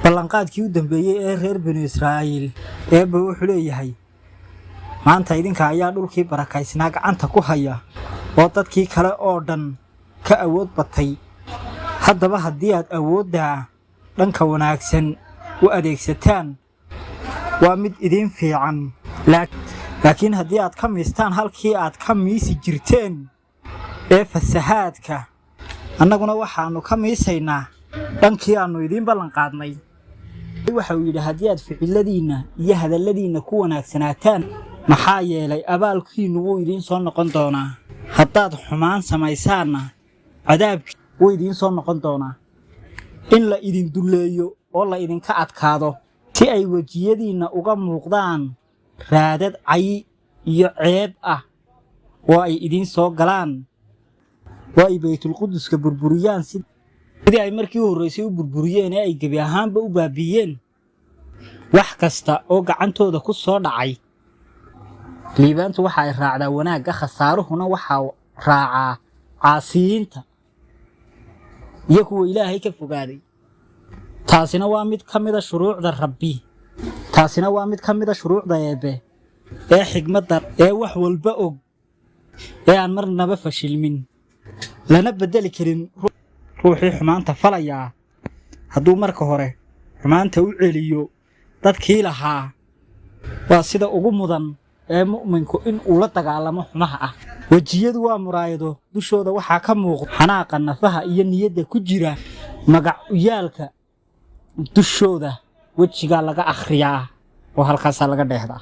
ballanqaadkii u dambeeyay ee reer bani Israa'iil eebba wuxuu leeyahay maanta idinka ayaa dhulkii barakaysnaa gacanta ku haya oo dadkii kale oo dhan ka awood batay haddaba haddii aad awoodda dhanka wanaagsan u adeegsataan waa mid idin fiican laakiin haddii aad ka miistaan halkii aad ka miisi jirteen ee fasahaadka annaguna waxaanu ka miisaynaa dhankii aanu idin ballan qaadnay waxa uu yidhi haddii aad ficiladiina iyo hadalladiina ku wanaagsanaataan maxaa yeelay abaalkiinu wuu idin soo noqon doonaa haddaad xumaan samaysaanna cadaabkii wuu idin soo noqon doonaa in la idin duleeyo oo la idinka adkaado si ay wejiyadiina uga muuqdaan raadad cay iyo ceeb ah oo ay idin soo galaan oo ay baytulquduska burburiyaan sidii ay markii horreysay u burburiyeen ee ay gebi ahaanba u baabiiyeen wax kasta oo gacantooda ku soo dhacay liibaantu waxa ay raacdaa wanaagga khasaaruhuna waxaa raacaa caasiyiinta iyo kuwa ilaahay ka fogaaday taasina waa mid ka mid ah shuruucda rabbi taasina waa mid ka mid ah shuruucda eebbe ee xigmadda ee wax walba og ee aan marnaba fashilmin lana bedeli karin ruuxii xumaanta falaya hadduu marka hore xumaanta u celiyo dadkii lahaa waa sida ugu mudan ee mu'minku in uu la dagaalamo xumaha ah wejiyadu waa muraayado dushooda waxaa ka muuqda xanaaqa nafaha iyo niyadda ku jira magacyaalka dushooda wejiga laga akhriyaa oo halkaas laga dheehdaa